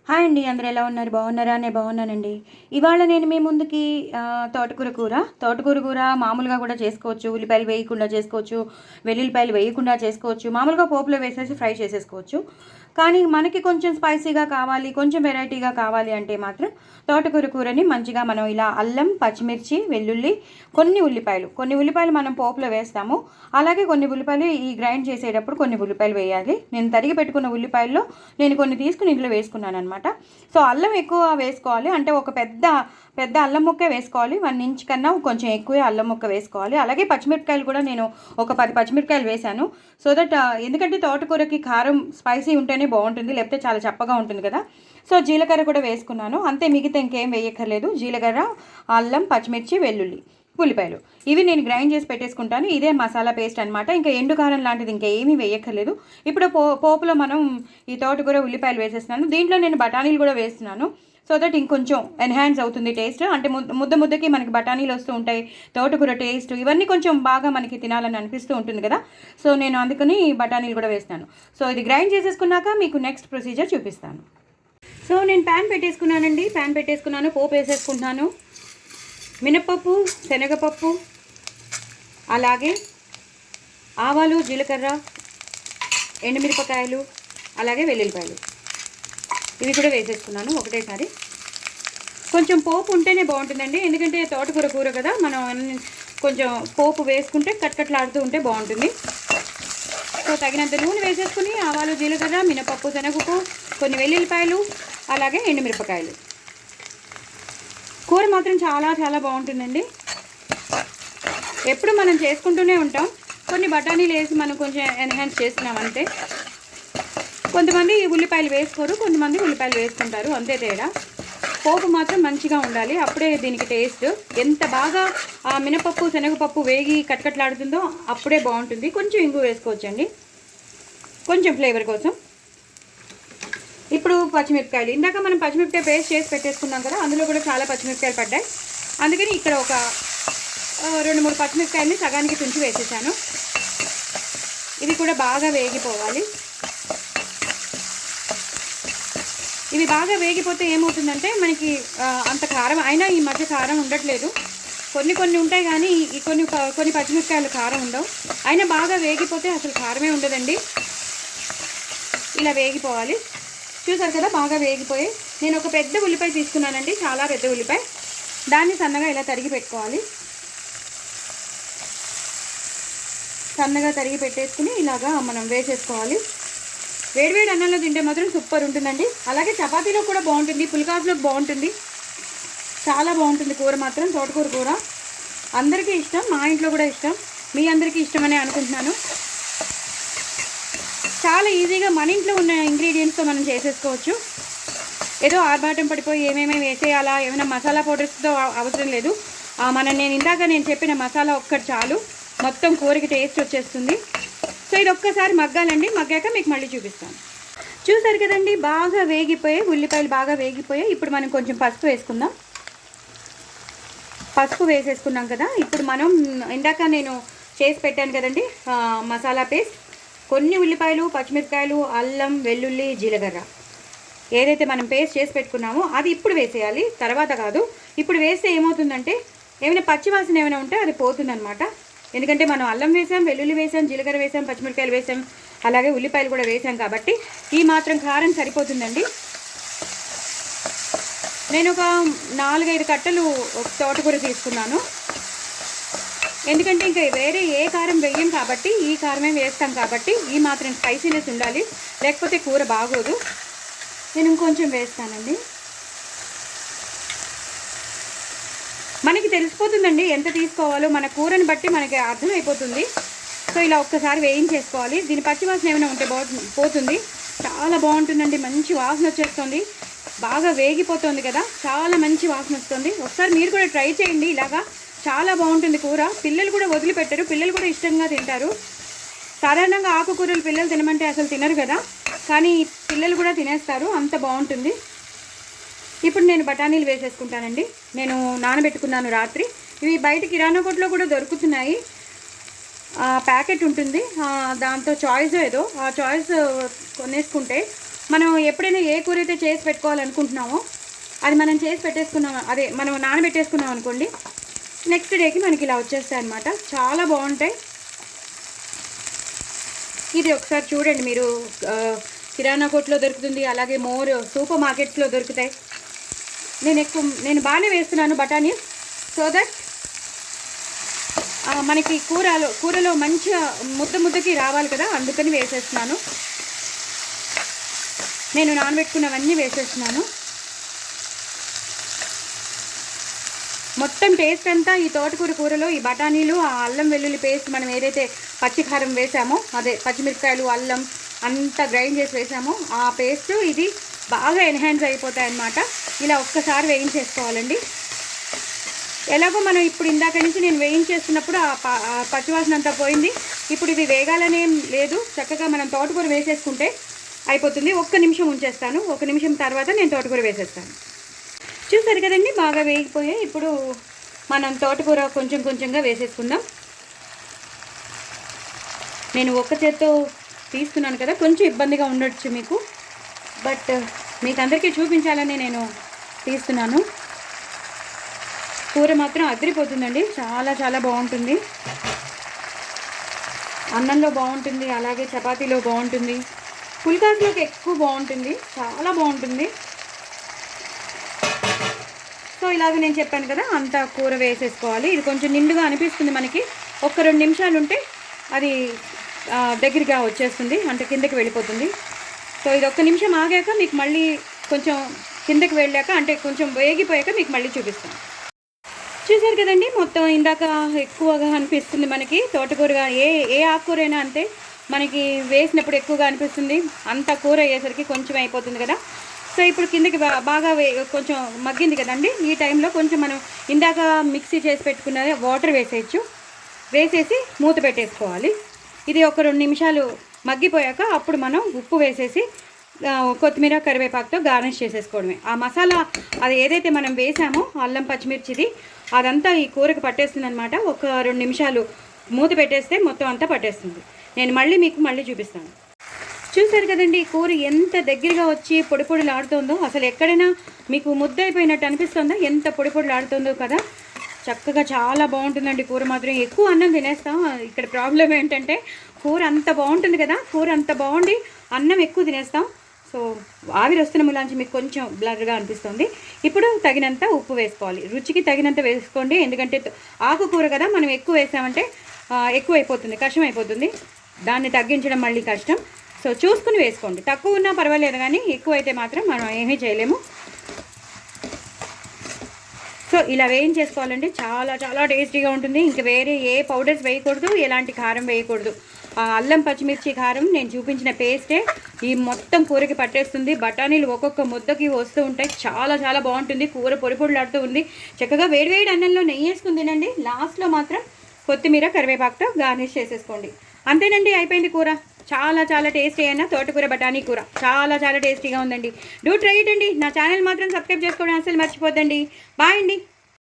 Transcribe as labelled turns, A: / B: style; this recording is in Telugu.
A: హాయ్ అండి, అందరూ ఎలా ఉన్నారు? బాగున్నారా? నేను బాగున్నానండి. ఇవాళ నేను మీ ముందుకి తోటకూర కూర మామూలుగా కూడా చేసుకోవచ్చు. ఉల్లిపాయలు వేయకుండా చేసుకోవచ్చు, వెల్లుల్లిపాయలు వేయకుండా చేసుకోవచ్చు, మామూలుగా పోపులో వేసేసి ఫ్రై చేసేసుకోవచ్చు. కానీ మనకి కొంచెం స్పైసీగా కావాలి, కొంచెం వెరైటీగా కావాలి అంటే మాత్రం తోటకూర కూరని మంచిగా మనం ఇలా అల్లం, పచ్చిమిర్చి, వెల్లుల్లి, కొన్ని ఉల్లిపాయలు మనం పోపులో వేస్తాము. అలాగే కొన్ని ఉల్లిపాయలు ఈ గ్రైండ్ చేసేటప్పుడు కొన్ని ఉల్లిపాయలు వేయాలి. నేను తరిగి పెట్టుకున్న ఉల్లిపాయల్లో నేను కొన్ని తీసుకుని ఇంట్లో వేసుకున్నాను అనమాట. సో అల్లం ఎక్కువ వేసుకోవాలి, అంటే ఒక పెద్ద పెద్ద అల్లం ముక్క వేసుకోవాలి. 1 ఇంచ్ కన్నా కొంచెం ఎక్కువే అల్లం ముక్క వేసుకోవాలి. అలాగే పచ్చిమిరపకాయలు కూడా నేను ఒక 10 పచ్చిమిరపకాయలు వేశాను. సో దట్ ఎందుకంటే తోటకూరకి కారం స్పైసీ ఉంటేనే బాగుంటుంది, లేకపోతే చాలా చప్పగా ఉంటుంది కదా. సో జీలకర్ర కూడా వేసుకున్నాను అంతే, మిగతా ఇంకేం వేయక్కర్లేదు. జీలకర్ర, అల్లం, పచ్చిమిర్చి, వెల్లుల్లి, ఉల్లిపాయలు ఇవి నేను గ్రైండ్ చేసి పెట్టేసుకుంటాను. ఇదే మసాలా పేస్ట్ అనమాట. ఇంకా ఎండు కారం లాంటిది ఇంకా ఏమీ వేయక్కర్లేదు. ఇప్పుడు పోపులో మనం ఈ తోటకూర ఉల్లిపాయలు వేసేస్తున్నాను. దీంట్లో నేను బఠానీలు కూడా వేస్తున్నాను. సో దట్ ఇంకొంచెం ఎన్హాన్స్ అవుతుంది టేస్ట్. అంటే ముద్దకి మనకి బఠానీలు వస్తూ ఉంటాయి, తోటకూర టేస్ట్ ఇవన్నీ కొంచెం బాగా మనకి తినాలని అనిపిస్తూ ఉంటుంది కదా. సో నేను అందుకని బఠానీలు కూడా వేస్తాను. సో ఇది గ్రైండ్ చేసేసుకున్నాక మీకు నెక్స్ట్ ప్రొసీజర్ చూపిస్తాను. సో నేను ప్యాన్ పెట్టేసుకున్నాను, పోపు వేసేసుకుంటున్నాను. మినపప్పు, శనగపప్పు, అలాగే ఆవాలు, జీలకర్ర, ఎండుమిరపకాయలు, అలాగే వెల్లుల్లిపాయలు ఇవి కూడా వేసేసుకున్నాను ఒకటేసారి. కొంచెం పోపు ఉంటేనే బాగుంటుందండి, ఎందుకంటే తోటకూర కూర కదా, మనం కొంచెం పోపు వేసుకుంటే కట్కట్లాడుతూ ఉంటే బాగుంటుంది. సో తగినంత నూనె వేసేసుకుని ఆవాలు, జీలకర్ర, మినపప్పు, శనగపప్పు, కొన్ని వెల్లుల్లిపాయలు, అలాగే ఎండుమిరపకాయలు. కూర మాత్రం చాలా చాలా బాగుంటుందండి. ఎప్పుడు మనం చేసుకుంటూనే ఉంటాం. కొన్ని బఠానీలు వేసి మనం కొంచెం ఎన్హాన్స్ చేస్తున్నామంటే, కొంతమంది ఉల్లిపాయలు వేసుకోరు, కొంతమంది ఉల్లిపాయలు వేసుకుంటారు, అంతే తేడా. పోపు మాత్రం మంచిగా ఉండాలి, అప్పుడే దీనికి టేస్ట్. ఎంత బాగా ఆ మినపప్పు, శనగపప్పు వేగి కట్కట్లాడుతుందో అప్పుడే బాగుంటుంది. కొంచెం ఇంగు వేసుకోవచ్చండి, కొంచెం ఫ్లేవర్ కోసం. ఇప్పుడు పచ్చిమిరపకాయలు, ఇందాక మనం పచ్చిమిరపకాయ పేస్ట్ చేసి పెట్టేసుకున్నాం కదా, అందులో కూడా చాలా పచ్చిమిరపకాయలు పడ్డాయి. అందుకని ఇక్కడ ఒక 2-3 పచ్చిమిరపకాయలని సగానికి తుంచి వేసేసాను. ఇవి కూడా బాగా వేగిపోవాలి. ఇవి బాగా వేగిపోతే ఏమవుతుందంటే మనకి అంత కారం అయినా, ఈ మధ్య కారం ఉండట్లేదు, కొన్ని ఉంటాయి కానీ ఈ కొన్ని పచ్చిమిరపకాయలు కారం ఉండవు. అయినా బాగా వేగిపోతే అసలు కారమే ఉండదండి. ఇలా వేగిపోవాలి. చూసారు కదా, బాగా వేగిపోయి. నేను ఒక పెద్ద ఉల్లిపాయ తీసుకున్నానండి, చాలా పెద్ద ఉల్లిపాయ. దాన్ని సన్నగా ఇలా తరిగి పెట్టుకోవాలి. సన్నగా తరిగి పెట్టేసుకుని ఇలాగా మనం వేసేసుకోవాలి. వేడివేడి అన్నంలో తింటే మాత్రం సూపర్ ఉంటుందండి. అలాగే చపాతీలో కూడా బాగుంటుంది, పుల్కాస్లోకి బాగుంటుంది, చాలా బాగుంటుంది కూర మాత్రం. తోటకూర కూర అందరికీ ఇష్టం, మా ఇంట్లో కూడా ఇష్టం, మీ అందరికీ ఇష్టమనే అనుకుంటున్నాను. చాలా ఈజీగా మన ఇంట్లో ఉన్న ఇంగ్రీడియంట్స్తో మనం చేసేసుకోవచ్చు. ఏదో ఆర్భాటం పడిపోయి ఏమేమి వేసేయాలా, ఏమైనా మసాలా పౌడర్స్తో అవసరం లేదు. నేను ఇందాక చెప్పిన మసాలా ఒక్కటి చాలు, మొత్తం కూరకి టేస్ట్ వచ్చేస్తుంది. సో ఇది ఒక్కసారి మగ్గాలండి, మగ్గాక మీకు మళ్ళీ చూపిస్తాను. చూసారు కదండి, బాగా వేగిపోయాయి ఉల్లిపాయలు, బాగా వేగిపోయాయి. ఇప్పుడు మనం కొంచెం పసుపు వేసుకుందాం. పసుపు వేసేసుకున్నాం కదా, ఇప్పుడు మనం ఇందాక నేను చేసి పెట్టాను కదండి మసాలా పేస్ట్, కొన్ని ఉల్లిపాయలు, పచ్చిమిరపకాయలు, అల్లం, వెల్లుల్లి, జీలకర్ర ఏదైతే మనం పేస్ట్ చేసి పెట్టుకున్నామో అది ఇప్పుడు వేసేయాలి, తర్వాత కాదు. ఇప్పుడు వేస్తే ఏమవుతుందంటే ఏమైనా పచ్చివాసన ఏమైనా ఉంటే అది పోతుందన్నమాట. ఎందుకంటే మనం అల్లం వేసాం, వెల్లుల్లి వేసాం, జీలకర్ర వేసాం, పచ్చిమిరపకాయలు వేసాం, అలాగే ఉల్లిపాయలు కూడా వేసాం కాబట్టి ఈ మాత్రం కారం సరిపోతుందండి. నేను ఒక 4-5 కట్టలు తోటకూర తీసుకున్నాను, ఎందుకంటే ఇంకా వేరే ఏ కారం వేయం కాబట్టి, ఈ కారమే వేస్తాం కాబట్టి ఈ మాత్రం స్పైసీనెస్ ఉండాలి, లేకపోతే కూర బాగోదు. నేను ఇంకొంచెం వేస్తానండి. మనకి తెలిసిపోతుందండి ఎంత తీసుకోవాలో, మన కూరని బట్టి మనకి అర్థమైపోతుంది. సో ఇలా ఒక్కసారి వేయించేసుకోవాలి. దీని పచ్చివాసన ఏమైనా ఉంటే పోతుంది. చాలా బాగుంటుందండి, మంచి వాసన వచ్చేస్తుంది. బాగా వేగిపోతుంది కదా, చాలా మంచి వాసన వస్తుంది. ఒకసారి మీరు కూడా ట్రై చేయండి, ఇలాగా చాలా బాగుంటుంది కూర. పిల్లలు కూడా వదిలిపెట్టరు, పిల్లలు కూడా ఇష్టంగా తింటారు. సాధారణంగా ఆకుకూరలు పిల్లలు తినమంటే అసలు తినరు కదా, కానీ పిల్లలు కూడా తినేస్తారు, అంత బాగుంటుంది. ఇప్పుడు నేను బఠానీలు వేసేసుకుంటానండి. నేను నానబెట్టుకున్నాను రాత్రి. ఇవి బయట కిరాణా కొట్లో కూడా దొరుకుతున్నాయి, ప్యాకెట్ ఉంటుంది, దాంతో చాయిస్ ఏదో ఆ చాయిస్ కొనేసుకుంటే మనం ఎప్పుడైనా ఏ కూర అయితే చేసి పెట్టుకోవాలనుకుంటున్నామో అది మనం చేసి పెట్టేసుకున్నాం, అదే మనం నానబెట్టేసుకున్నాం అనుకోండి, నెక్స్ట్ డేకి మనకి ఇలా వచ్చేస్తాయి అన్నమాట. చాలా బాగుంటాయి. ఇది ఒకసారి చూడండి మీరు, కిరాణా కొట్లో దొరుకుతుంది, అలాగే మోర్ సూపర్ మార్కెట్స్లో దొరుకుతాయి. నేను బాగానే వేస్తున్నాను బఠానీ, సో దట్ మనకి కూరలో మంచిగా ముద్దకి రావాలి కదా, అందుకని వేసేస్తున్నాను. నేను నానబెట్టుకున్నవన్నీ వేసేస్తున్నాను. మొత్తం టేస్ట్ అంతా ఈ తోటకూర కూరలో ఈ బఠానీలు, ఆ అల్లం వెల్లుల్లి పేస్ట్ మనం ఏదైతే పచ్చికారం వేసామో, అదే పచ్చిమిరపకాయలు అల్లం అంతా గ్రైండ్ చేసి వేసామో ఆ పేస్ట్ ఇది బాగా ఎన్హాన్స్ అయిపోతాయి అన్నమాట. ఇలా ఒక్కసారి వేయించేసుకోవాలండి. ఎలాగో మనం ఇప్పుడు ఇందాక నుంచి నేను వేయించేస్తున్నప్పుడు ఆ పచ్చివాసన అంతా పోయింది. ఇప్పుడు ఇది వేగాలనేం లేదు, చక్కగా మనం తోటకూర వేసేసుకుంటే అయిపోతుంది. 1 నిమిషం ఉంచేస్తాను, 1 నిమిషం తర్వాత నేను తోటకూర వేసేస్తాను. చూసారు కదండి, బాగా వేగిపోయాయి. ఇప్పుడు మనం తోటకూర కొంచెం కొంచెంగా వేసేసుకుందాం. నేను ఒక్క చేత్తో తీస్తున్నాను కదా, కొంచెం ఇబ్బందిగా ఉండొచ్చు మీకు, బట్ మీకు అందరికీ చూపించాలని నేను తీస్తున్నాను. కూర మాత్రం అదిరిపోతుందండి, చాలా చాలా బాగుంటుంది. అన్నంలో బాగుంటుంది, అలాగే చపాతీలో బాగుంటుంది, పుల్కాస్లోకి ఎక్కువ బాగుంటుంది, చాలా బాగుంటుంది. సో ఇలాగ నేను చెప్పాను కదా, అంతా కూర వేసేసుకోవాలి. ఇది కొంచెం నిండుగా అనిపిస్తుంది మనకి, 1-2 నిమిషాలు ఉంటే అది దగ్గరగా వచ్చేస్తుంది, అంటే కిందకి వెళ్ళిపోతుంది. సో ఇది 1 నిమిషం ఆగాక మీకు మళ్ళీ కొంచెం కిందకి వెళ్ళాక, అంటే కొంచెం వేగిపోయాక మీకు మళ్ళీ చూపిస్తాను. చూసారు కదండి, మొత్తం ఇందాక ఎక్కువగా అనిపిస్తుంది మనకి తోటకూర. ఏ ఆకుకూరైనా అంతే, మనకి వేసినప్పుడు ఎక్కువగా అనిపిస్తుంది, అంత కూర అయ్యేసరికి కొంచెం అయిపోతుంది కదా. సో ఇప్పుడు కిందకి బాగా కొంచెం మగ్గింది కదండి, ఈ టైంలో కొంచెం మనం ఇందాక మిక్సీ చేసి పెట్టుకున్నది వాటర్ వేసేయచ్చు, వేసేసి మూత పెట్టేసుకోవాలి. ఇది 1-2 నిమిషాలు మగ్గిపోయాక అప్పుడు మనం ఉప్పు వేసేసి కొత్తిమీర కరివేపాకుతో గార్నిష్ చేసేసుకోవడమే. ఆ మసాలా అది ఏదైతే మనం వేసామో అల్లం పచ్చిమిర్చిది అదంతా ఈ కూరకు పట్టేస్తుంది అనమాట. 1-2 నిమిషాలు మూత పెట్టేస్తే మొత్తం అంతా పట్టేస్తుంది. నేను మళ్ళీ చూపిస్తాను. చూసారు కదండి, కూర ఎంత దగ్గరగా వచ్చి పొడి పొడిలాడుతుందో, అసలు ఎక్కడైనా మీకు ముద్ద అయిపోయినట్టు అనిపిస్తుందా, ఎంత పొడి పొడిలాడుతుందో కదా. చక్కగా చాలా బాగుంటుందండి కూర మాత్రం. ఎక్కువ అన్నం తినేస్తాం, ఇక్కడ ప్రాబ్లం ఏంటంటే కూర అంత బాగుంటుంది కదా, కూర అంత బాగుండి అన్నం ఎక్కువ తినేస్తాం. సో ఆవిరి వస్తున్న ములాంచి మీకు కొంచెం బ్లర్గా అనిపిస్తుంది. ఇప్పుడు తగినంత ఉప్పు వేసుకోవాలి, రుచికి తగినంత వేసుకోండి. ఎందుకంటే ఆకుకూర కదా, మనం ఎక్కువ వేసామంటే ఎక్కువ అయిపోతుంది, కష్టం అయిపోతుంది, దాన్ని తగ్గించడం మళ్ళీ కష్టం. సో చూసుకుని వేసుకోండి, తక్కువ ఉన్నా పర్వాలేదు, కానీ ఎక్కువ అయితే మాత్రం మనం ఏమీ చేయలేము. సో ఇలా వేయించేసుకోవాలండి, చాలా చాలా టేస్టీగా ఉంటుంది. ఇంకా వేరే ఏ పౌడర్స్ వేయకూడదు, ఎలాంటి కారం వేయకూడదు. అల్లం పచ్చిమిర్చి కారం నేను చూపించిన పేస్టే ఈ మొత్తం కూరకి పట్టేస్తుంది. బఠానీలు ఒక్కొక్క ముద్దకి వస్తూ ఉంటాయి, చాలా చాలా బాగుంటుంది. కూర పొడి పొడిలాడుతూ ఉంది. చక్కగా వేడివేడి అన్నంలో నెయ్యి వేసుకుని తినండి. లాస్ట్లో మాత్రం కొత్తిమీర కరివేపాకుతో గార్నిష్ చేసేసుకోండి. అంతేనండి, అయిపోయింది కూర. చాలా చాలా టేస్టీ అయిన తోటకూర బఠానీ కూర చాలా చాలా టేస్టీగా ఉందండి. డూ ట్రై ఇట్ అండి. నా ఛానల్ మాత్రం సబ్స్క్రైబ్ చేసుకోవడం అసలు మర్చిపోద్దండి. బాయ్ అండి.